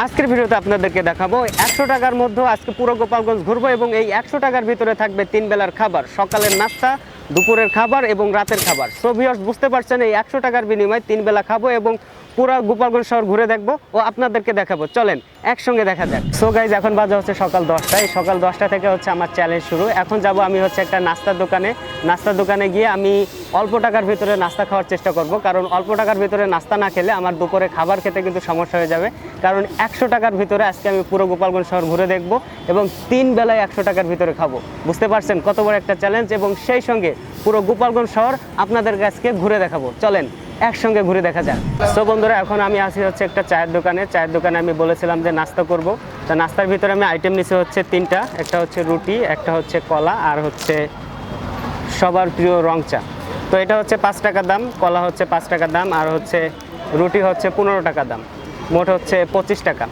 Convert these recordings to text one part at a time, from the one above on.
আজকের ভিডিওতে আপনাদেরকে দেখাবো 100 টাকার মধ্যে আজকে পুরো গোপালগঞ্জ ঘুরবো এবং এই 100 টাকার ভিতরে থাকবে 3 বেলার খাবার, সকালের নাস্তা, দুপুরের খাবার এবং রাতের খাবার। সো ভিউয়ার্স, বুঝতে পারছেন এই 100 টাকার বিনিময়ে 3 বেলা খাবো এবং পুরো গোপালগঞ্জ শহর ঘুরে দেখবো ও আপনাদেরকে দেখাবো। চলেন একসঙ্গে দেখা যাক। সো গাইজ, এখন বাজে হচ্ছে সকাল 10টা। এই সকাল 10টা থেকে হচ্ছে আমার চ্যালেঞ্জ শুরু। এখন যাব আমি হচ্ছে একটা নাস্তার দোকানে গিয়ে আমি অল্প টাকার ভিতরে নাস্তা খাওয়ার চেষ্টা করব, কারণ অল্প টাকার ভিতরে নাস্তা না খেলে আমার দুপুরে খাবার খেতে কিন্তু সমস্যা হয়ে যাবে। কারণ 100 টাকার ভিতরে আজকে আমি পুরো গোপালগঞ্জ শহর ঘুরে দেখব এবং 3 বেলায় 100 টাকার ভিতরে খাবো। বুঝতে পারছেন কত বড় একটা চ্যালেঞ্জ, এবং সেই সঙ্গে পুরো গোপালগঞ্জ শহর আপনাদের কাছে ঘুরে দেখাবো। চলেন একসঙ্গে ঘুরে দেখা যাক। সো বন্ধুরা, এখন আমি আসি হচ্ছে একটা চায়ের দোকানে আমি বলেছিলাম যে নাস্তা করব। তা নাস্তার ভিতরে আমি আইটেম নিছি হচ্ছে 3টা। একটা হচ্ছে রুটি, একটা হচ্ছে কলা, আর হচ্ছে সবার প্রিয় রং চা। তো এটা হচ্ছে 5 টাকা দাম, কলা হচ্ছে 5 টাকা দাম, আর হচ্ছে রুটি হচ্ছে 15 টাকা দাম, মোট হচ্ছে 25 টাকা।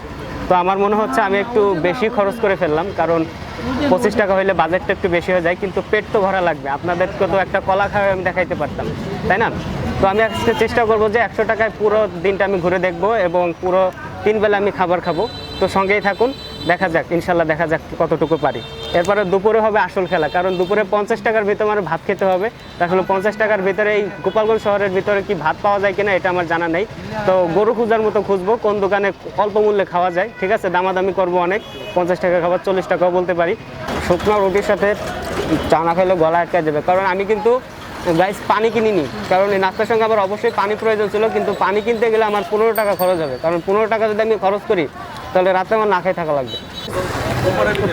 তো আমার মনে হচ্ছে আমি একটু বেশি খরচ করে ফেললাম, কারণ 25 টাকা হইলে বাজেটটা একটু বেশি হয়ে যায়, কিন্তু পেট তো ভরা লাগবে। আপনাদেরকে তো একটা কলা খাওয়া আমি দেখাইতে পারতাম, তাই না? তো আমি আজকে চেষ্টা করবো যে 100 টাকায় পুরো দিনটা আমি ঘুরে দেখবো এবং পুরো 3 বেলা আমি খাবার খাবো। তো সঙ্গেই থাকুন, দেখা যাক, ইনশাল্লাহ দেখা যাক কতটুকু পারি। এরপরে দুপুরে হবে আসল খেলা, কারণ দুপুরে 50 টাকার ভিতরে আমার ভাত খেতে হবে। আসলে 50 টাকার ভিতরে এই গোপালগঞ্জ শহরের ভিতরে কি ভাত পাওয়া যায় কিনা এটা আমার জানা নেই। তো গরু খোঁজার মতো খুঁজবো কোন দোকানে অল্প মূল্যে খাওয়া যায়। ঠিক আছে, দামাদামি করবো অনেক। 50 টাকা খাবার 40 টাকাও বলতে পারি। শুকনো রুটির সাথে চা না খেলে গলা আটকে যাবে, কারণ আমি কিন্তু গাইস পানি কিনিনি, কারণ এই নাস্তার সঙ্গে আমার অবশ্যই পানি প্রয়োজন ছিল, কিন্তু পানি কিনতে গেলে আমার 15 টাকা খরচ হবে। কারণ 15 টাকা যদি আমি খরচ করি তাহলে রাতে আমার না খেয়ে থাকা লাগবে।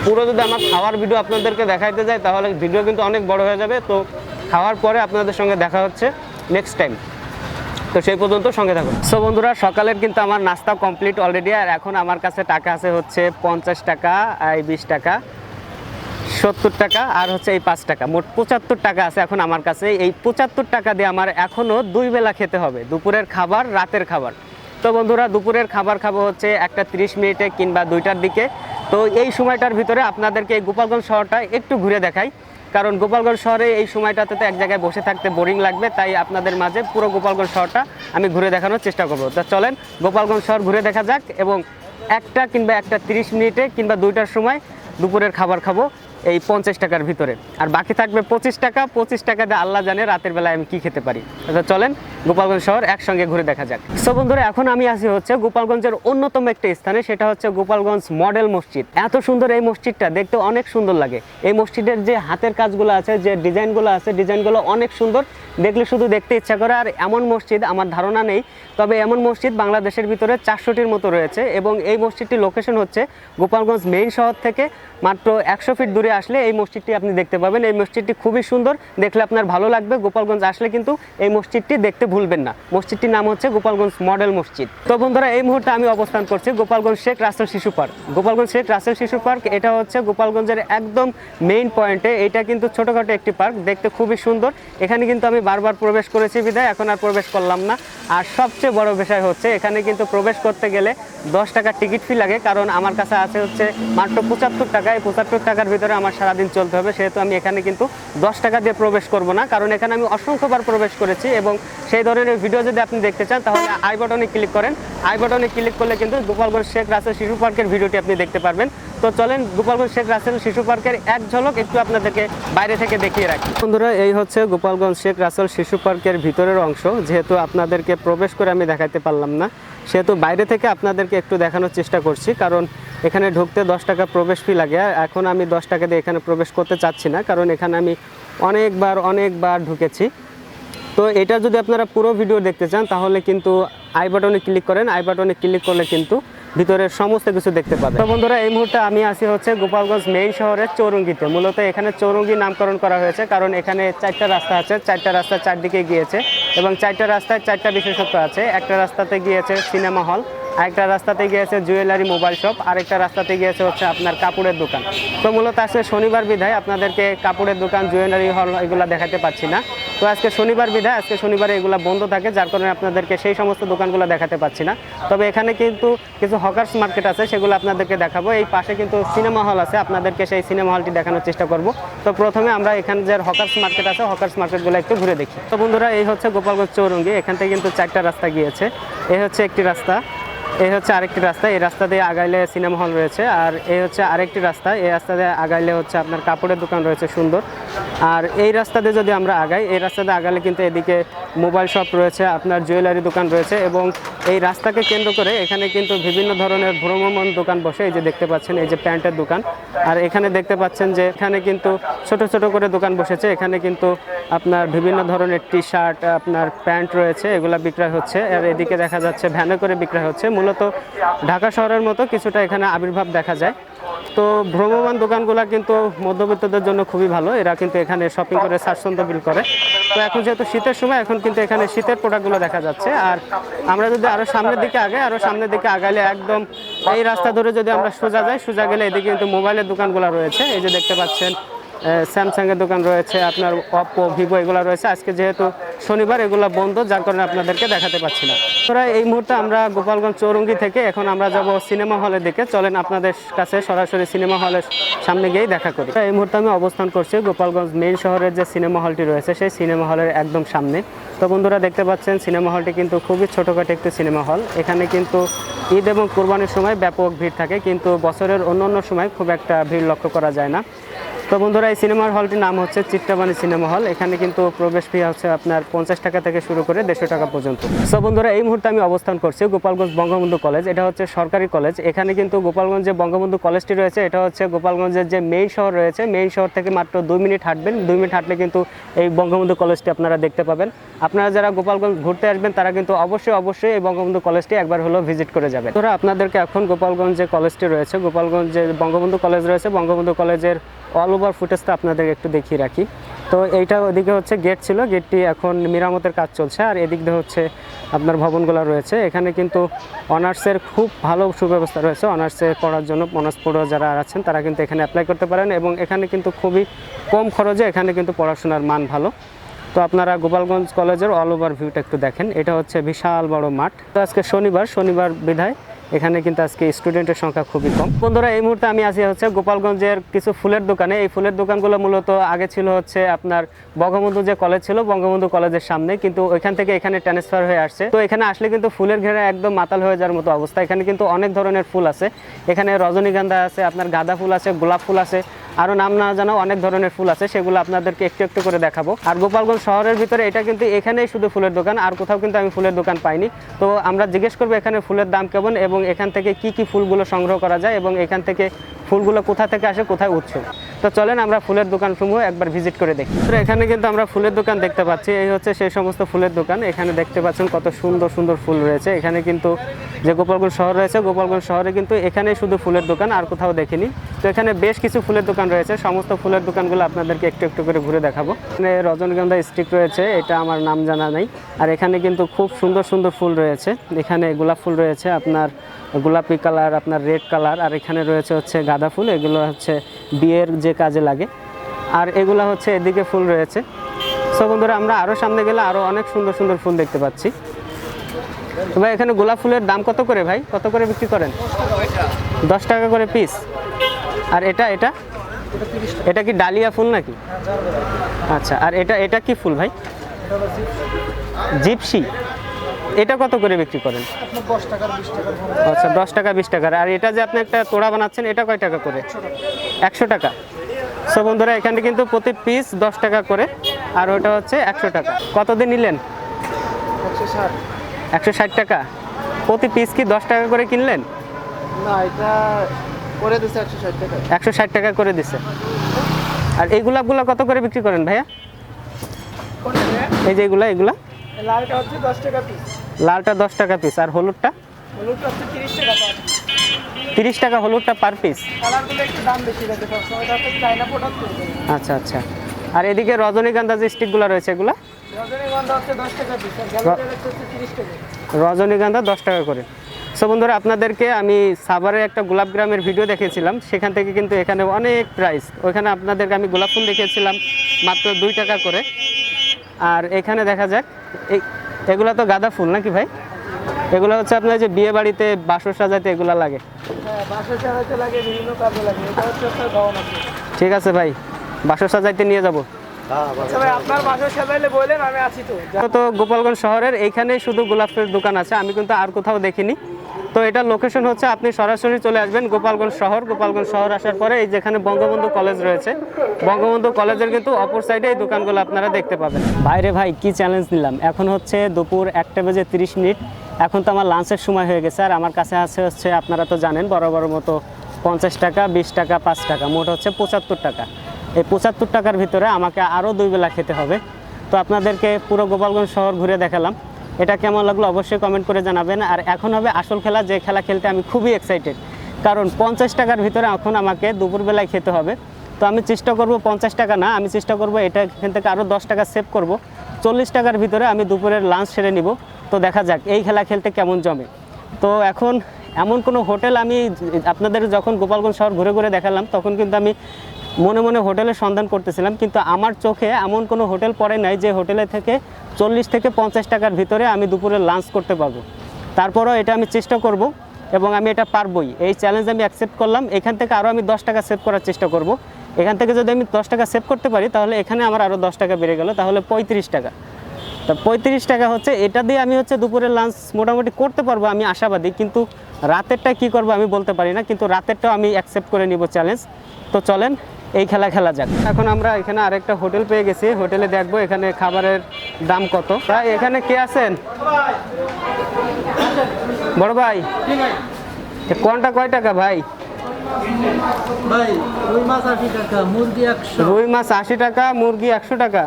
পুরো যদি আমার খাওয়ার ভিডিও আপনাদেরকে দেখাইতে যায় তাহলে ভিডিও কিন্তু অনেক বড় হয়ে যাবে। তো খাওয়ার পরে আপনাদের সঙ্গে দেখা হচ্ছে নেক্সট টাইম। তো সেই পর্যন্ত সঙ্গে থাকুন। সো বন্ধুরা, সকালের কিন্তু আমার নাস্তা কমপ্লিট অলরেডি, আর এখন আমার কাছে টাকা আছে হচ্ছে 50 টাকা, এই 20 টাকা, 70 টাকা, আর হচ্ছে এই 5 টাকা, মোট 75 টাকা আছে এখন আমার কাছে। এই 75 টাকা দিয়ে আমার এখনও 2 বেলা খেতে হবে, দুপুরের খাবার, রাতের খাবার। তো বন্ধুরা, দুপুরের খাবার খাবো হচ্ছে 1:30 মিনিটে কিংবা 2টার দিকে। তো এই সময়টার ভিতরে আপনাদেরকে এই গোপালগঞ্জ শহরটা একটু ঘুরে দেখাই, কারণ গোপালগঞ্জ শহরে এই সময়টাতে তো এক জায়গায় বসে থাকতে বোরিং লাগবে। তাই আপনাদের মাঝে পুরো গোপালগঞ্জ শহরটা আমি ঘুরে দেখানোর চেষ্টা করবো। তো চলেন গোপালগঞ্জ শহর ঘুরে দেখা যাক, এবং 1টা কিংবা 1:30 মিনিটে কিংবা 2টার সময় দুপুরের খাবার খাবো এই 50 টাকার ভিতরে, আর বাকি থাকবে 25 টাকা। 25 টাকা দিয়ে আল্লাহ জানে রাতের বেলায় আমি কি খেতে পারি। আচ্ছা চলেন গোপালগঞ্জ শহর একসঙ্গে ঘুরে দেখা যাক। সো বন্ধুরা, এখন আমি আসি হচ্ছে গোপালগঞ্জের অন্যতম একটা স্থানে, সেটা হচ্ছে গোপালগঞ্জ মডেল মসজিদ। এত সুন্দর এই মসজিদটা, দেখতে অনেক সুন্দর লাগে। এই মসজিদের যে হাতের কাজগুলো আছে, যে ডিজাইনগুলো আছে, ডিজাইনগুলো অনেক সুন্দর, দেখলে শুধু দেখতে ইচ্ছা করে। আর এমন মসজিদ আমার ধারণা নেই, তবে এমন মসজিদ বাংলাদেশের ভিতরে 400টির মতো রয়েছে, এবং এই মসজিদটির লোকেশন হচ্ছে গোপালগঞ্জ মেইন শহর থেকে মাত্র 100 ফিট দূরে আসলে এই মসজিদটি আপনি দেখতে পাবেন। এই মসজিদটি খুবই সুন্দর, দেখলে আপনার ভালো লাগবে। গোপালগঞ্জ আসলে কিন্তু এই মসজিদটি দেখতে ভুলবেন না। মসজিদটির নাম হচ্ছে গোপালগঞ্জ মডেল মসজিদ। তো বন্ধুরা, এই মুহূর্তে আমি অবস্থান করছি গোপালগঞ্জ শেখ রাসেল শিশু পার্ক। গোপালগঞ্জ শেখ রাসেল শিশু পার্ক, এটা হচ্ছে গোপালগঞ্জের একদম মেইন পয়েন্টে। এটা কিন্তু ছোটোখাটো একটি পার্ক, দেখতে খুবই সুন্দর। এখানে কিন্তু আমি বারবার প্রবেশ করেছি বিধায় এখন আর প্রবেশ করলাম না। আর সবচেয়ে বড় বিষয় হচ্ছে এখানে কিন্তু প্রবেশ করতে গেলে 10 টাকা টিকিট ফি লাগে, কারণ আমার কাছে আছে হচ্ছে মাত্র 75 টাকা। এই 75 টাকার ভিতরে আমার সারাদিন চলতে হবে, সেহেতু আমি এখানে কিন্তু 10 টাকা দিয়ে প্রবেশ করব না, কারণ এখানে আমি অসংখ্যবার প্রবেশ করেছি। এবং সেই ধরনের ভিডিও যদি আপনি দেখতে চান তাহলে আই বাটনে ক্লিক করেন। আই বাটনে ক্লিক করলে কিন্তু গোপালগঞ্জ শেখ রাসেল শিশু পার্কের ভিডিওটি আপনি দেখতে পারবেন। তো চলেন গোপালগঞ্জ শেখ রাসেল শিশু পার্কের এক ঝলক একটু আপনাদেরকে বাইরে থেকে দেখিয়ে রাখি। বন্ধুরা, এই হচ্ছে গোপালগঞ্জ শেখ রাসেল শিশু পার্কের ভিতরের অংশ। যেহেতু আপনাদেরকে প্রবেশ করে আমি দেখাতে পারলাম না, সেহেতু বাইরে থেকে আপনাদেরকে একটু দেখানোর চেষ্টা করছি, কারণ এখানে ঢুকতে 10 টাকা প্রবেশ ফি লাগে। এখন আমি 10 টাকা দিয়ে এখানে প্রবেশ করতে চাচ্ছি না, কারণ এখানে আমি অনেকবার ঢুকেছি। তো এটা যদি আপনারা পুরো ভিডিও দেখতে চান তাহলে কিন্তু আই বাটনে ক্লিক করেন। আই বাটনে ক্লিক করলে কিন্তু ভিতরের সমস্ত কিছু দেখতে পাবেন। তো বন্ধুরা, এই মুহূর্তে আমি আসি হচ্ছে গোপালগঞ্জ মেইন শহরের চৌরঙ্গিতে। মূলত এখানে চৌরঙ্গি নামকরণ করা হয়েছে, কারণ এখানে 4টা রাস্তা আছে, 4টা রাস্তা 4 দিকে গিয়েছে, এবং 4টা রাস্তায় 4টা বিশেষত্ব আছে। একটা রাস্তাতে গিয়েছে সিনেমা হল, আরেকটা রাস্তাতে গিয়েছে জুয়েলারি মোবাইল শপ, আরেকটা রাস্তাতে গিয়েছে হচ্ছে আপনার কাপড়ের দোকান। তো মূলত আজকে শনিবার বিধায় আপনাদেরকে কাপড়ের দোকান, জুয়েলারি হল এগুলো দেখাতে পাচ্ছি না। তো আজকে শনিবার বিধায়, আজকে শনিবারে এগুলো বন্ধ থাকে, যার কারণে আপনাদেরকে সেই সমস্ত দোকানগুলো দেখাতে পাচ্ছি না। তবে এখানে কিন্তু কিছু হকার্স মার্কেট আছে, সেগুলো আপনাদেরকে দেখাবো। এই পাশে কিন্তু সিনেমা হল আছে, আপনাদেরকে সেই সিনেমা হলটি দেখানোর চেষ্টা করব। তো প্রথমে আমরা এখানে যে হকার্স মার্কেট আছে, হকার্স মার্কেটগুলো একটু ঘুরে দেখি। তো বন্ধুরা, এই হচ্ছে গোপালগঞ্জ চৌরঙ্গি। এখান থেকে কিন্তু 4টা রাস্তা গিয়েছে। এই হচ্ছে একটি রাস্তা, এই হচ্ছে আরেকটি রাস্তা, এই রাস্তা দিয়ে আগাইলে সিনেমা হল রয়েছে। আর এই হচ্ছে আরেকটি রাস্তা, এই রাস্তা দিয়ে আগাইলে হচ্ছে আপনার কাপড়ের দোকান রয়েছে সুন্দর। আর এই রাস্তা দিয়ে যদি আমরা আগাই, এই রাস্তা দিয়ে আগালে কিন্তু এদিকে মোবাইল শপ রয়েছে, আপনার জুয়েলারি দোকান রয়েছে এবং এই রাস্তাকে কেন্দ্র করে এখানে কিন্তু বিভিন্ন ধরনের ভ্রাম্যমাণ দোকান বসে। এই যে দেখতে পাচ্ছেন, এই যে প্যান্টের দোকান। আর এখানে দেখতে পাচ্ছেন যে এখানে কিন্তু ছোট ছোট করে দোকান বসেছে। এখানে কিন্তু আপনার বিভিন্ন ধরনের টি শার্ট, আপনার প্যান্ট রয়েছে, এগুলা বিক্রয় হচ্ছে। আর এদিকে দেখা যাচ্ছে ভ্যানে করে বিক্রয় হচ্ছে। মূলত ঢাকা শহরের মতো কিছুটা এখানে আবির্ভাব দেখা যায়। তো ভ্রাম্যমাণ দোকানগুলো কিন্তু মধ্যবিত্তদের জন্য খুবই ভালো, এরা কিন্তু এখানে শপিং করে স্বাচ্ছন্দ্য ফিল করে। তো এখন যেহেতু শীতের সময়, এখন কিন্তু এখানে শীতের প্রোডাক্টগুলো দেখা যাচ্ছে। আর আমরা যদি আরও সামনের দিকে আগাই, আরও সামনের দিকে আগাইলে একদম এই রাস্তা ধরে যদি আমরা সোজা যাই, সোজা গেলে এদিকে কিন্তু মোবাইলের দোকানগুলো রয়েছে। এই যে দেখতে পাচ্ছেন স্যামসাংয়ের দোকান রয়েছে, আপনার অপো, ভিভো এগুলো রয়েছে। আজকে যেহেতু শনিবার, এগুলো বন্ধ, যার কারণে আপনাদেরকে দেখাতে পাচ্ছি না। তোরা এই মুহূর্তে আমরা গোপালগঞ্জ চৌরঙ্গি থেকে এখন আমরা যাব সিনেমা হলের দিকে। চলেন আপনাদের কাছে সরাসরি সিনেমা হলের সামনে গিয়েই দেখা করি। এই মুহূর্তে আমি অবস্থান করছি গোপালগঞ্জ মেইন শহরের যে সিনেমা হলটি রয়েছে, সেই সিনেমা হলের একদম সামনে। তো বন্ধুরা দেখতে পাচ্ছেন সিনেমা হলটি কিন্তু খুবই ছোটোখাটো একটি সিনেমা হল। এখানে কিন্তু ঈদ এবং কুরবানির সময় ব্যাপক ভিড় থাকে, কিন্তু বছরের অন্য সময় খুব একটা ভিড় লক্ষ্য করা যায় না। তো বন্ধুরা, এই সিনেমার হলটির নাম হচ্ছে চিত্রাবাণী সিনেমা হল। এখানে কিন্তু প্রবেশ ফি হচ্ছে আপনার 50 টাকা থেকে শুরু করে 150 টাকা পর্যন্ত। সো বন্ধুরা, এই মুহূর্তে আমি অবস্থান করছি গোপালগঞ্জ বঙ্গবন্ধু কলেজ। এটা হচ্ছে সরকারি কলেজ। এখানে কিন্তু গোপালগঞ্জ যে বঙ্গবন্ধু কলেজটি রয়েছে, এটা হচ্ছে গোপালগঞ্জের যে মেইন শহর রয়েছে, মেইন শহর থেকে মাত্র 2 মিনিট হাঁটবেন। 2 মিনিট হাঁটলে কিন্তু এই বঙ্গবন্ধু কলেজটি আপনারা দেখতে পাবেন। আপনারা যারা গোপালগঞ্জ ঘুরতে আসবেন, তারা কিন্তু অবশ্যই এই বঙ্গবন্ধু কলেজটি একবার হলেও ভিজিট করে যাবেন। তোরা আপনাদেরকে এখন গোপালগঞ্জ যে কলেজটি রয়েছে, গোপালগঞ্জ যে বঙ্গবন্ধু কলেজ রয়েছে, বঙ্গবন্ধু কলেজের অল ওভার ফুটেজটা আপনাদের একটু দেখিয়ে রাখি। তো এইটা ওদিকে হচ্ছে গেট ছিল, গেটটি এখন মেরামতের কাজ চলছে। আর এদিক দিয়ে হচ্ছে আপনার ভবনগুলো রয়েছে। এখানে কিন্তু অনার্সের খুব ভালো সুব্যবস্থা রয়েছে। অনার্সে পড়ার জন্য অনার্স পড়ুয়া যারা আছেন, তারা কিন্তু এখানে অ্যাপ্লাই করতে পারেন এবং এখানে কিন্তু খুবই কম খরচে এখানে কিন্তু পড়াশোনার মান ভালো। তো আপনারা গোপালগঞ্জ কলেজের অল ওভার ভিউটা একটু দেখেন। এটা হচ্ছে বিশাল বড় মাঠ। তো আজকে শনিবার বিধায় এখানে কিন্তু আজকে স্টুডেন্টের সংখ্যা খুবই কম। বন্ধুরা, এই মুহূর্তে আমি আছি হচ্ছে গোপালগঞ্জের কিছু ফুলের দোকানে। এই ফুলের দোকানগুলো মূলত আগে ছিল হচ্ছে আপনার বঙ্গবন্ধু যে কলেজ ছিল, বঙ্গবন্ধু কলেজের সামনে, কিন্তু ওইখান থেকে এখানে ট্রান্সফার হয়ে আসছে। তো এখানে আসলে কিন্তু ফুলের ঘেরা একদম মাতাল হয়ে যাওয়ার মতো অবস্থা। এখানে কিন্তু অনেক ধরনের ফুল আছে। এখানে রজনীগন্ধা আছে, আপনার গাঁদা ফুল আছে, গোলাপ ফুল আছে, আরও নাম না জানা অনেক ধরনের ফুল আছে। সেগুলো আপনাদেরকে একটু একটু করে দেখাবো। আর গোপালগঞ্জ শহরের ভিতরে এটা কিন্তু এখানেই শুধু ফুলের দোকান, আর কোথাও কিন্তু আমি ফুলের দোকান পাইনি। তো আমরা জিজ্ঞেস করবো এখানে ফুলের দাম কেমন এবং এখান থেকে কি ফুলগুলো সংগ্রহ করা যায় এবং এখান থেকে ফুলগুলো কোথা থেকে আসে, কোথায় উৎস। তো চলেন আমরা ফুলের দোকানসমূহ একবার ভিজিট করে দেখি। তো এখানে কিন্তু আমরা ফুলের দোকান দেখতে পাচ্ছি। এই হচ্ছে সেই সমস্ত ফুলের দোকান। এখানে দেখতে পাচ্ছেন কত সুন্দর সুন্দর ফুল রয়েছে। এখানে কিন্তু যে গোপালগঞ্জ শহর রয়েছে, গোপালগঞ্জ শহরে কিন্তু এখানেই শুধু ফুলের দোকান, আর কোথাও দেখিনি। তো এখানে বেশ কিছু ফুলের দোকান রয়েছে। সমস্ত ফুলের দোকানগুলো আপনাদেরকে একটু একটু করে ঘুরে দেখাবো। এখানে রজনীগন্ধা স্টিক রয়েছে, এটা আমার নাম জানা নেই। আর এখানে কিন্তু খুব সুন্দর সুন্দর ফুল রয়েছে। এখানে গোলাপ ফুল রয়েছে, আপনার গোলাপি কালার, আপনার রেড কালার। আর এখানে রয়েছে হচ্ছে গাঁদা ফুল, এগুলো হচ্ছে বিয়ের যে কাজে লাগে। আর এগুলো হচ্ছে এদিকে ফুল রয়েছে। সো বন্ধুরা, আমরা আরও সামনে গেলে আরও অনেক সুন্দর সুন্দর ফুল দেখতে পাচ্ছি। তো ভাই, এখানে গোলাপ ফুলের দাম কত করে ভাই? কত করে বিক্রি করেন? 10 টাকা করে পিস। আর এটা কি ডালিয়া ফুল নাকি? আচ্ছা, আর এটা কি ফুল ভাই? জিপসি। এটা কত করে বিক্রি করেন? আচ্ছা, 10 টাকা 20 টাকা। আর এটা যে আপনি একটা তোড়া বানাচ্ছেন, এটা কয় টাকা করে? 100 টাকা। সো বন্ধুরা, এখানে কিন্তু প্রতি পিস 10 টাকা করে, আর ওটা হচ্ছে 100 টাকা। কতদিন নিলেন? 160 টাকা প্রতি পিস। কি 10 টাকা করে কিনলেন? না, এটা করে দিছে 160 টাকা। 160 টাকা করে দিছে। আর এই গোলাপগুলো কত করে বিক্রি করেন ভাইয়া? এই যে এগুলা লালটা হচ্ছে 10 টাকা পিস। লালটা 10 টাকা পিস। আর হলুদটা? হলুদটা হচ্ছে 30 টাকা পার পিস। 30 টাকা হলুদটা পার পিস। কালারগুলো একটু দাম বেশি থাকে সবসময়, এটা হচ্ছে চায়না প্রোডাক্ট। আচ্ছা। আর এদিকে রজনীগন্ধা যে স্টিকগুলো রয়েছে, এগুলা? রজনীগন্ধা হচ্ছে 10 টাকা পিস, আর গ্যালারিয়া হচ্ছে 30 টাকা। রজনীগন্ধা 10 টাকা করে। সো বন্ধুরা, আপনাদেরকে আমি সাভারের একটা গোলাপ গ্রামের ভিডিও দেখিয়েছিলাম। সেখান থেকে কিন্তু এখানে অনেক প্রাইস। ওইখানে আপনাদেরকে আমি গোলাপ ফুল দেখিয়েছিলাম মাত্র 2 টাকা করে। আর এখানে দেখা যাক, এগুলো তো গাঁদা ফুল নাকি ভাই? এগুলো হচ্ছে আপনার যে বিয়ে বাড়িতে বাসর সাজাতে এগুলো লাগে। হ্যাঁ, বাসর সাজাতে লাগে, বিভিন্ন কাজে লাগে। এটা হচ্ছে একটা গাউন আছে। ঠিক আছে ভাই, বাসর সাজাইতে নিয়ে যাব। আচ্ছা ভাই, আপনার বাসর সাজাইলে বলেন, আমি আছি তো। তো গোপালগঞ্জ শহরের এইখানেই শুধু গোলাপের দোকান আছে, আমি কিন্তু আর কোথাও দেখিনি। তো এটা লোকেশন হচ্ছে আপনি সরাসরি চলে আসবেন গোপালগঞ্জ শহর। গোপালগঞ্জ শহর আসার পরে এই যেখানে বঙ্গবন্ধু কলেজ রয়েছে, বঙ্গবন্ধু কলেজের কিন্তু অপর সাইডে এই দোকানগুলো আপনারা দেখতে পাবেন। ভাইরে ভাই কি চ্যালেঞ্জ নিলাম, এখন হচ্ছে দুপুর 1:30। এখন তো আমার লাঞ্চের সময় হয়ে গেছে, আর আমার কাছে হচ্ছে আপনারা তো জানেন বড় বড় মতো 50 টাকা, 20 টাকা, 5 টাকা, মোট হচ্ছে 75 টাকা। এই 75 টাকার ভিতরে আমাকে আরও 2 বেলা খেতে হবে। তো আপনাদেরকে পুরো গোপালগঞ্জ শহর ঘুরে দেখালাম, এটা কেমন লাগলো অবশ্যই কমেন্ট করে জানাবেন। আর এখন হবে আসল খেলা, যে খেলা খেলতে আমি খুবই এক্সাইটেড, কারণ 50 টাকার ভিতরে এখন আমাকে দুপুরবেলায় খেতে হবে। তো আমি চেষ্টা করব 50 টাকা না, আমি চেষ্টা করব এটা এখান থেকে আরও 10 টাকা সেভ করব, 40 টাকার ভিতরে আমি দুপুরের লাঞ্চ সেরে নিব। তো দেখা যাক এই খেলা খেলতে কেমন জমে। তো এখন এমন কোনো হোটেল, আমি আপনাদের যখন গোপালগঞ্জ শহর ঘুরে ঘুরে দেখালাম তখন কিন্তু আমি মনে মনে হোটেলের সন্ধান করতেছিলাম, কিন্তু আমার চোখে এমন কোনো হোটেল পড়ে নাই যে হোটেলে থেকে 40 থেকে 50 টাকার ভিতরে আমি দুপুরে লাঞ্চ করতে পারবো। তারপরও এটা আমি চেষ্টা করব এবং আমি এটা পারবই। এই চ্যালেঞ্জ আমি অ্যাকসেপ্ট করলাম। এখান থেকে আরও আমি 10 টাকা সেভ করার চেষ্টা করব। এখান থেকে যদি আমি 10 টাকা সেভ করতে পারি তাহলে এখানে আমার আরও 10 টাকা বেড়ে গেল, তাহলে 35 টাকা। তা 35 টাকা হচ্ছে, এটা দিয়ে আমি হচ্ছে দুপুরের লাঞ্চ মোটামুটি করতে পারবো, আমি আশাবাদী। কিন্তু রাতেরটা কি করবো আমি বলতে পারি না, কিন্তু রাতেরটাও আমি অ্যাকসেপ্ট করে নিব চ্যালেঞ্জ। তো চলেন এই খেলা খেলা যাক। এখন আমরা এখানে আরেকটা হোটেল পেয়ে গেছি, হোটেলে দেখবো এখানে খাবারের দাম কত। তাই এখানে কে আছেন বড় ভাই? কোনটা কয় টাকা ভাই? ভাই রুই মাছ 80 টাকা, মুরগি 100। রুই মাছ 80 টাকা, মুরগি 100 টাকা।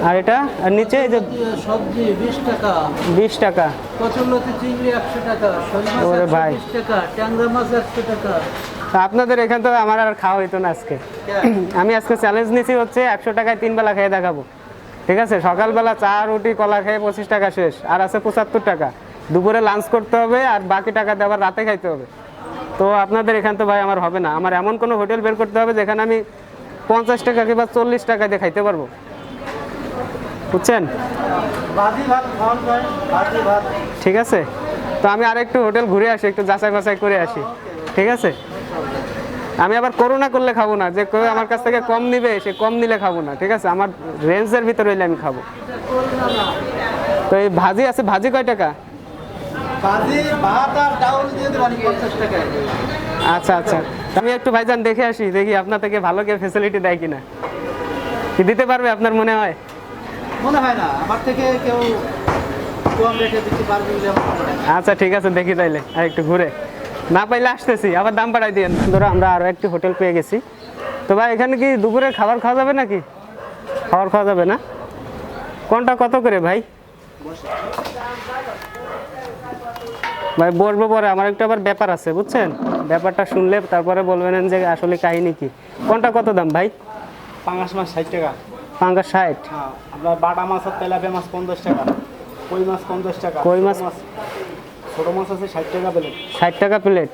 আর এটা আর নিচে এই যে সবজি 20 টাকা, 20 টাকা। কচুরলতি চিংড়ি 100 টাকা, শোল মাছ ওরে ভাই। 120 টাকা, ট্যাংরা মাছ 100 টাকা। তা আপনাদের এখান থেকে আমার আর খাওয়া হইতো না আজকে। আমি আজকে চ্যালেঞ্জ নিছি হচ্ছে 100 টাকায় 3 বেলা খেয়ে দেখাবো, ঠিক আছে? সকালবেলা চা রুটি কলা খেয়ে 25 টাকা শেষ, আর আছে 75 টাকা। দুপুরে লাঞ্চ করতে হবে আর বাকি টাকা দিয়ে আবার রাতে খাইতে হবে। তো আপনাদের এখান তো ভাই আমার হবে না, আমার এমন কোনো হোটেল বের করতে হবে যেখানে আমি 50 টাকা কিংবা 40 টাকা দিয়ে খাইতে পারবো, বুঝছেন? ভাজি ভাত খাওয়ান ভাই, ভাজি ভাত। ঠিক আছে, তো আমি আরেকটু হোটেল ঘুরে আসি, একটু যাচাই বাছাই করে আসি, ঠিক আছে? আমি আবার করোনা করলে খাবো না, যে কেউ আমার কাছ থেকে কম নিবে সে কম নিলে খাবো না, ঠিক আছে? আমার রেঞ্জের ভিতরে হইলে আমি খাবো। তো এই ভাজি আছে, ভাজি কয় টাকা? ভাজি ভাত আর ডাউল দিয়ে দেবেন 50 টাকা। আচ্ছা আচ্ছা, আমি একটু ভাইজান দেখে আসি, দেখি আপনার থেকে ভালো কেউ ফ্যাসিলিটি দেয় কিনা। কি দিতে পারবে আপনার মনে হয়? মনে হয় না আমার থেকে কেউ কম রেটে দিতে পারবে বলে আমার মনে হয় না। আচ্ছা ঠিক আছে, দেখি তাইলে আর একটু ঘুরে, না পাইলে আসতেছি, আবার দাম বাড়াই দিয়েন। ধরো আমরা আরও একটি হোটেল পেয়ে গেছি। তো ভাই এখানে কি দুপুরে খাবার খাওয়া যাবে নাকি? খাবার খাওয়া যাবে না? কোনটা কত করে ভাই? ভাই বলবো পরে, আমার একটু আবার ব্যাপার আছে বুঝছেন, ব্যাপারটা শুনলে তারপরে বলবেন যে আসলে কাহিনী কি। কোনটা কত দাম ভাই? পাঙাশ মাছ 60 টাকা। পাঙ্গাস 60। হ্যাঁ, আপনার বাটা মাছ আর তেলাপিয়া মাছ 50 টাকা, কই মাছ 50 টাকা, কই মাছ ছোট মাছ আছে 60 টাকা প্লেট। 60 টাকা প্লেট?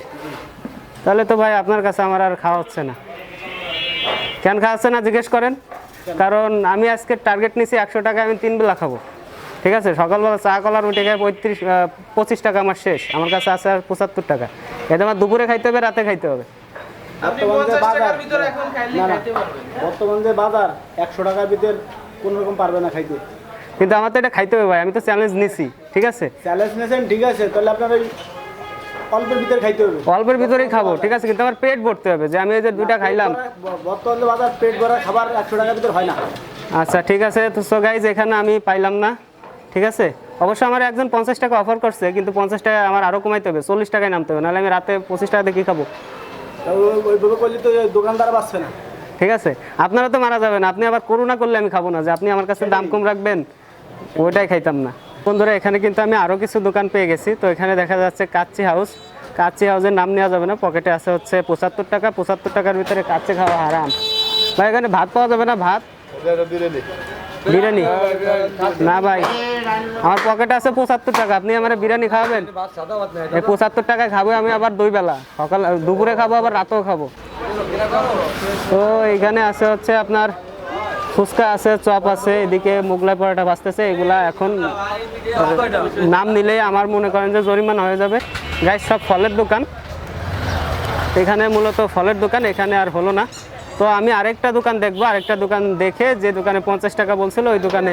তাহলে তো ভাই আপনার কাছে আমার আর খাওয়া হচ্ছে না। কেন খাওয়া হচ্ছে না জিজ্ঞেস করেন, কারণ আমি আজকে টার্গেট নিছি 100 টাকা আমি 3 বেলা খাবো, ঠিক আছে? সকালবেলা চা কলা রুটি খাই 25 টাকা আমার শেষ, আমার কাছে আছে আর 75 টাকা। এটা আমার দুপুরে খাইতে হবে, রাতে খাইতে হবে। বর্তমান যে বাজার 100 টাকার ভিতর কোন রকম পারবে না খাইতে। কিন্তু আমার তো এটা খাইতে হবে ভাই, আমি তো চ্যালেঞ্জ নিছি, ঠিক আছে? চ্যালেঞ্জ নিয়েছেন ঠিক আছে, তাহলে আপনার ওই অল্পের ভিতরে খাইতে হবে। অল্পের ভিতরেই খাবো, ঠিক আছে, কিন্তু আমার পেট ভরতে হবে, যে আমি এই যে 2টা খাইলাম। বর্তমান যে বাজার পেট ভরা খাবার 100 টাকার ভিতর হয় না। আচ্ছা ঠিক আছে, তো সো গাইজ এখানে আমি পাইলাম না, ঠিক আছে? অবশ্য আমার একজন 50 টাকা অফার করছে, কিন্তু 50 টাকা আমার আরও কমাইতে হবে, 40 টাকায় নামতে হবে, নাহলে আমি রাতে 25 টাকা দিয়ে কী খাবো? ওইভাবে করলে তো দোকানদার বাঁচবে না। ঠিক আছে, আপনারা তো মারা যাবেন, আপনি আবার করোনা করলে আমি খাবো না, যে আপনি আমার কাছে দাম কম রাখবেন, ওইটাই খাইতাম না। বন্ধুরা এখানে কিন্তু আমি আরও কিছু দোকান পেয়ে গেছি। তো এখানে দেখা যাচ্ছে কাচ্চি হাউস। কাচ্চি হাউসের নাম নেওয়া যাবে না, পকেটে আছে হচ্ছে 75 টাকা। 75 টাকার ভিতরে কাচ্চি খাওয়া হারাম ভাই। এখানে ভাত পাওয়া যাবে না? ভাত বিরিয়ানি না ভাই, আমার পকেটে আছে 75 টাকা, আপনি আমার বিরিয়ানি খাওয়াবেন? এই 75 টাকায় খাবো আমি আবার 2 বেলা, সকাল দুপুরে খাবো আবার রাতেও খাবো। তো এখানে আছে হচ্ছে আপনার ফুচকা আছে, চপ আছে, এদিকে মোগলাই পরোটা ভাজতেছে। এগুলা এখন নাম নিলেই আমার মনে করেন যে জরিমানা হয়ে যাবে। গাইস সব ফলের দোকান, এখানে মূলত ফলের দোকান, এখানে আর হলো না। তো আমি আরেকটা দোকান দেখবো, আরেকটা দোকান দেখে যে দোকানে 50 টাকা বলছিল ওই দোকানে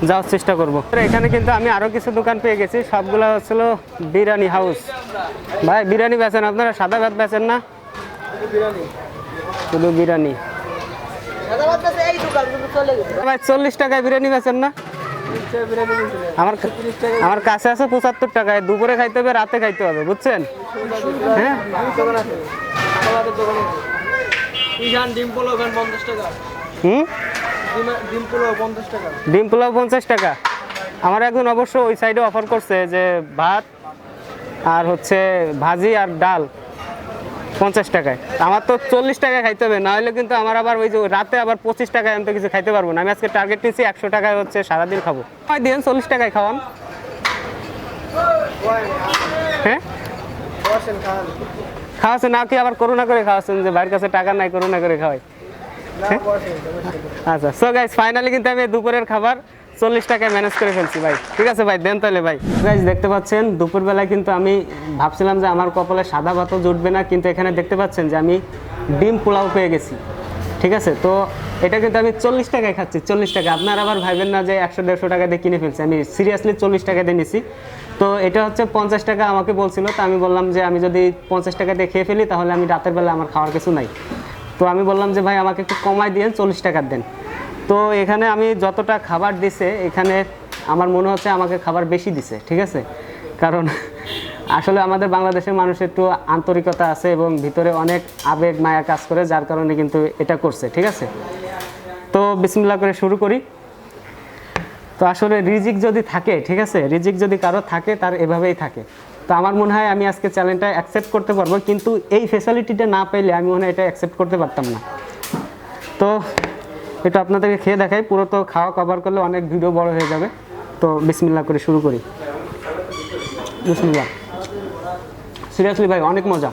যাওয়ার চেষ্টা করবো। এখানে কিন্তু আমি আরও কিছু দোকান পেয়ে গেছি, সবগুলো হচ্ছিল বিরিয়ানি হাউস। ভাই বিরিয়ানি বেচেন আপনারা, সাদা ভাত বেচেন না? শুধু বিরিয়ানি। ভাই 40 টাকায় বিরিয়ানি বেচেন না? আমার কাছে আছে 75 টাকায়, দুপুরে খাইতে হবে, রাতে খাইতে হবে, বুঝছেন? হ্যাঁ ডিম পোলাও 50 টাকা। আমার একজন অবশ্য ওই সাইডে অফার করছে যে ভাত আর হচ্ছে ভাজি আর ডাল 50 টাকায়। আমার তো 40 টাকায় খাইতে হবে, না হলে কিন্তু আমার আবার ওই যে রাতে আবার 25 টাকায় আমি তো কিছু খাইতে পারবো না। আমি আজকে টার্গেট নিয়েছি 100 টাকায় হচ্ছে সারাদিন খাবো। দিন 40 টাকায় খাওয়ান। হ্যাঁ খাওয়াচ্ছেন না কি আবার করোনা করে খাওয়াচ্ছেন যে ভাইয়ের কাছে টাকা নাই করোনা করে খাওয়াই? আচ্ছা সো গাইস ফাইনালি কিন্তু আমি দুপুরের খাবার 40 টাকায় ম্যানেজ করে ফেলছি ভাই। ঠিক আছে ভাই, দেন তাহলে ভাই। গাইস দেখতে পাচ্ছেন দুপুরবেলায় কিন্তু আমি ভাবছিলাম যে আমার কপালে সাদা ভাতও জুটবে না, কিন্তু এখানে দেখতে পাচ্ছেন যে আমি ডিম পোলাও পেয়ে গেছি। ঠিক আছে, তো এটা কিন্তু আমি 40 টাকায় খাচ্ছি। 40 টাকা, আপনারা আবার ভাববেন না যে 100-150 টাকা দিয়ে কিনে ফেলছি। আমি সিরিয়াসলি 40 টাকা দিয়ে নিছি। তো এটা হচ্ছে 50 টাকা আমাকে বলছিল, তো আমি বললাম যে আমি যদি 50 টাকা দিয়ে খেয়ে ফেলি তাহলে আমি রাতের বেলা আমার খাওয়ার কিছু নাই। তো আমি বললাম যে ভাই আমাকে একটু কমাই দিয়েন, 40 টাকার দেন। তো এখানে আমি যতটা খাবার দিছে এখানে আমার মনে হচ্ছে আমাকে খাবার বেশি দিছে। ঠিক আছে, কারণ আসলে আমাদের বাংলাদেশের মানুষের একটু আন্তরিকতা আছে এবং ভিতরে অনেক আবেগ মায়া কাজ করে, যার কারণে কিন্তু এটা করছে। ঠিক আছে, তো বিসমিল্লাহ করে শুরু করি। তো আসলে রিজিক যদি থাকে, ঠিক আছে, রিজিক যদি কারো থাকে তার এভাবেই থাকে। তো আমার মনে হয় আমি আজকে চ্যালেঞ্জটা অ্যাকসেপ্ট করতে পারবো, কিন্তু এই ফ্যাসিলিটিটা না পেলে আমি মনে হয় এটা অ্যাকসেপ্ট করতে পারতাম না। তো এটা আপনাদেরকে খেয়ে দেখাই, পুরো তো খাওয়া কভার করলে অনেক ভিডিও বড় হয়ে যাবে। তো বিসমিল্লাহ করে শুরু করি। বিসমিল্লাহ। সিরিয়াসলি ভাই অনেক মজা।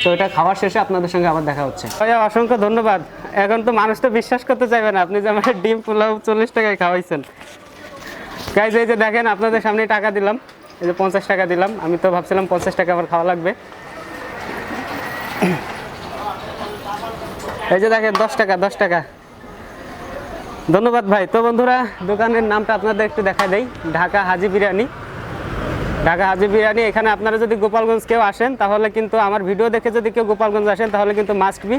তো এটা খাওয়ার শেষে আপনাদের সঙ্গে আবার দেখা হচ্ছে। ভাইয়া অসংখ্য ধন্যবাদ। এখন তো মানুষ তো বিশ্বাস করতে চাইবে না আপনি যে আমার ডিম পোলাও 40 টাকায় খাওয়াইছেন। গাইজ এই যে দেখেন আপনাদের সামনে টাকা দিলাম, এই যে 50 টাকা দিলাম। আমি তো ভাবছিলাম 50 টাকা আবার খাওয়া লাগবে। এই যে দেখেন 10 টাকা 10 টাকা। ধন্যবাদ ভাই। তো বন্ধুরা দোকানের নামটা আপনাদের একটু দেখা দেই, ঢাকা হাজি বিরিয়ানি। ঢাকা হাজি বিরিয়ানি। এখানে আপনারা যদি গোপালগঞ্জ কেউ আসেন তাহলে কিন্তু আমার ভিডিও দেখে যদি কেউ গোপালগঞ্জ আসেন তাহলে কিন্তু মাস্ট বি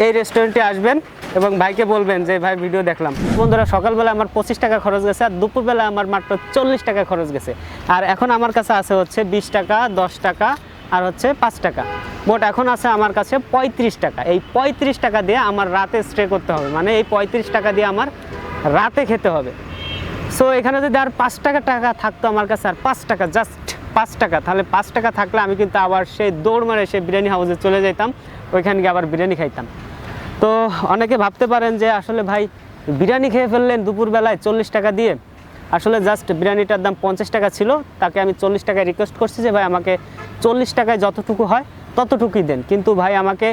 এই রেস্টুরেন্টে আসবেন এবং ভাইকে বলবেন যে ভাই ভিডিও দেখলাম। বন্ধুরা সকালবেলা আমার 25 টাকা খরচ গেছে, আর দুপুরবেলা আমার মাত্র 40 টাকা খরচ গেছে। আর এখন আমার কাছে আছে হচ্ছে 20 টাকা, 10 টাকা আর হচ্ছে 5 টাকা। মোট এখন আছে আমার কাছে 35 টাকা। এই 35 টাকা দিয়ে আমার রাতে স্টে করতে হবে, মানে এই 35 টাকা দিয়ে আমার রাতে খেতে হবে। সো এখানে যদি আর 5 টাকা থাকতো আমার কাছে, আর 5 টাকা, জাস্ট 5 টাকা, তাহলে 5 টাকা থাকলে আমি কিন্তু আবার সেই দৌড় মারে সেই বিরিয়ানি হাউসে চলে যেতাম, ওইখানে গিয়ে আবার বিরিয়ানি খাইতাম। তো অনেকে ভাবতে পারেন যে আসলে ভাই বিরিয়ানি খেয়ে ফেললেন দুপুরবেলায় 40 টাকা দিয়ে। আসলে জাস্ট বিরিয়ানিটার দাম 50 টাকা ছিল, তাকে আমি 40 টাকায় রিকোয়েস্ট করছি যে ভাই আমাকে 40 টাকায় যতটুকু হয় ততটুকুই দেন। কিন্তু ভাই আমাকে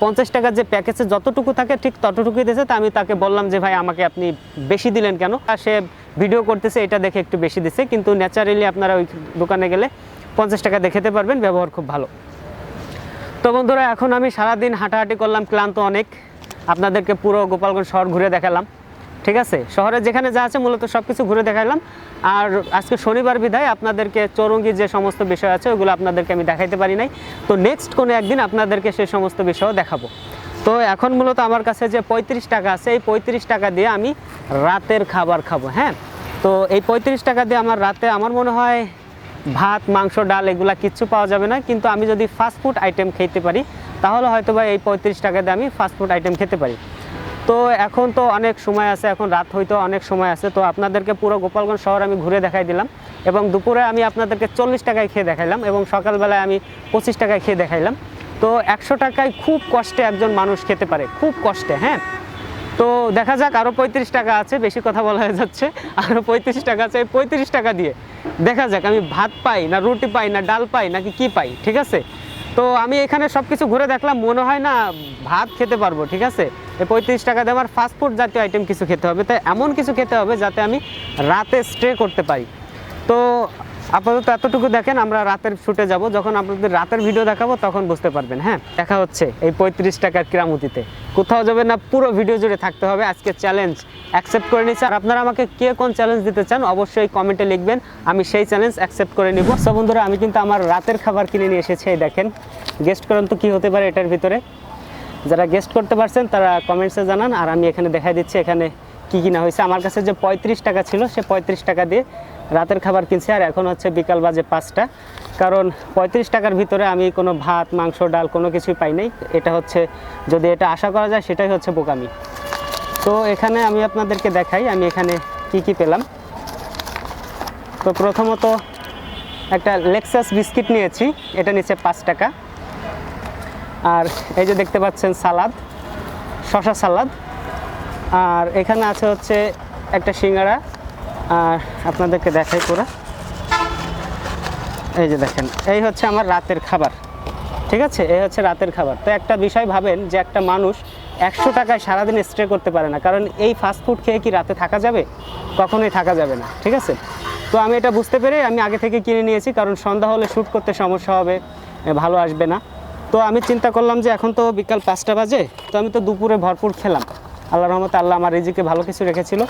50 টাকার যে প্যাকেজে যতটুকু থাকে ঠিক ততটুকুই দিয়েছে। তা আমি তাকে বললাম যে ভাই আমাকে আপনি বেশি দিলেন কেন? আর সে ভিডিও করতেছে এটা দেখে একটু বেশি দিচ্ছে, কিন্তু ন্যাচারালি আপনারা ওই দোকানে গেলে 50 টাকা দিয়ে খেতে পারবেন, ব্যবহার খুব ভালো। তো বন্ধুরা এখন আমি সারাদিন হাঁটাহাঁটি করলাম, ক্লান্ত অনেক, আপনাদেরকে পুরো গোপালগঞ্জ শহর ঘুরে দেখালাম। ঠিক আছে, শহরে যেখানে যা আছে মূলত সব কিছু ঘুরে দেখালাম। আর আজকে শনিবার বিধায় আপনাদেরকে চৌরঙ্গির যে সমস্ত বিষয় আছে ওগুলো আপনাদেরকে আমি দেখাইতে পারি নাই। তো নেক্সট কোনো একদিন আপনাদেরকে সেই সমস্ত বিষয়ও দেখাবো। তো এখন মূলত আমার কাছে যে 35 টাকা আছে, এই 35 টাকা দিয়ে আমি রাতের খাবার খাবো। হ্যাঁ, তো এই 35 টাকা দিয়ে আমার রাতে আমার মনে হয় ভাত, মাংস, ডাল এগুলা কিচ্ছু পাওয়া যাবে না, কিন্তু আমি যদি ফাস্টফুড আইটেম খেতে পারি তাহলে হয়তো বা এই 35 টাকা দিয়ে আমি ফাস্টফুড আইটেম খেতে পারি। তো এখন তো অনেক সময় আছে, এখন রাত হইতে অনেক সময় আছে। তো আপনাদেরকে পুরো গোপালগঞ্জ শহর আমি ঘুরে দেখাই দিলাম, এবং দুপুরে আমি আপনাদেরকে 40 টাকায় খেয়ে দেখাইলাম, এবং সকালবেলায় আমি 25 টাকায় খেয়ে দেখাইলাম। তো 100 টাকায় খুব কষ্টে একজন মানুষ খেতে পারে, খুব কষ্টে। হ্যাঁ, তো দেখা যাক আরও 35 টাকা আছে, বেশি কথা বলা হয়ে যাচ্ছে, আরও 35 টাকা আছে। এই 35 টাকা দিয়ে দেখা যাক আমি ভাত পাই না, রুটি পাই না, ডাল পাই নাকি কি পাই। ঠিক আছে, তো আমি এখানে সব কিছু ঘুরে দেখলাম, মনে হয় না ভাত খেতে পারবো। ঠিক আছে, এই 35 টাকা দিয়ে আমার ফাস্টফুড জাতীয় আইটেম কিছু খেতে হবে, তাই এমন কিছু খেতে হবে যাতে আমি রাতে স্টে করতে পারি। তো আপাতত এতটুকু দেখেন, আমরা রাতের শুটে যাব, যখন আপনাদের রাতের ভিডিও দেখাবো তখন বুঝতে পারবেন। হ্যাঁ, দেখা হচ্ছে এই 35 টাকার কেরামতিতে। কোথাও যাবে না, পুরো ভিডিও জুড়ে থাকতে হবে। আজকে চ্যালেঞ্জ অ্যাকসেপ্ট করে নিচ্ছি। আর আপনারা আমাকে কে কোন চ্যালেঞ্জ দিতে চান অবশ্যই কমেন্টে লিখবেন, আমি সেই চ্যালেঞ্জ অ্যাকসেপ্ট করে নিব। সো বন্ধুরা, আমি কিন্তু আমার রাতের খাবার কিনে নিয়ে এসেছি। এই দেখেন, গেস্ট করেন তো কী হতে পারে এটার ভিতরে। যারা গেস্ট করতে পারছেন তারা কমেন্টসে জানান। আর আমি এখানে দেখাই দিচ্ছি এখানে কী কিনা হয়েছে। আমার কাছে যে 35 টাকা ছিল, সে 35 টাকা দিয়ে রাতের খাবার কিনছি। আর এখন হচ্ছে বিকাল বাজে 5টা, কারণ 35 টাকার ভিতরে আমি কোনো ভাত, মাংস, ডাল কোনো কিছুই পাই নাই। এটা হচ্ছে, যদি এটা আশা করা যায় সেটাই হচ্ছে বোকামি। তো এখানে আমি আপনাদেরকে দেখাই আমি এখানে কি কি পেলাম। তো প্রথমত একটা লেক্সাস বিস্কিট নিয়েছি, এটা নিচ্ছে 5 টাকা। আর এই যে দেখতে পাচ্ছেন সালাদ, শসা সালাদ। আর এখানে আছে হচ্ছে একটা সিঙ্গাড়া। আর আপনাদেরকে দেখাই পুরো, এই যে দেখেন, এই হচ্ছে আমার রাতের খাবার। ঠিক আছে, এই হচ্ছে রাতের খাবার। তো একটা বিষয় ভাবেন যে একটা মানুষ 100 টাকায় সারাদিন স্টে করতে পারে না, কারণ এই ফাস্টফুড খেয়ে কি রাতে থাকা যাবে? কখনোই থাকা যাবে না। ঠিক আছে, তো আমি এটা বুঝতে পেরে আমি আগে থেকে কিনে নিয়েছি, কারণ সন্ধ্যা হলে শ্যুট করতে সমস্যা হবে, ভালো আসবে না। তো আমি চিন্তা করলাম যে এখন তো বিকাল 5টা বাজে, তো আমি তো দুপুরে ভরপুর খেলাম, আল্লাহর রহমতে আল্লাহ আমার রিজিকে ভালো কিছু রেখেছিল।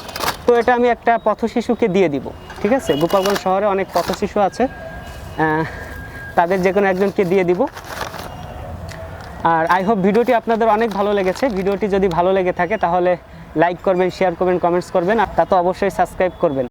তো এটা আমি একটা পথ শিশুকে দিয়ে দিব। ঠিক আছে, গোপালগঞ্জ শহরে অনেক পথ শিশু আছে, তাদের যে কোনো একজনকে দিয়ে দিব। আর আই হোপ ভিডিওটি আপনাদের অনেক ভালো লেগেছে। ভিডিওটি যদি ভালো লেগে থাকে তাহলে লাইক করবেন, শেয়ার করবেন, কমেন্টস করবেন, আর তা তো অবশ্যই সাবস্ক্রাইব করবেন।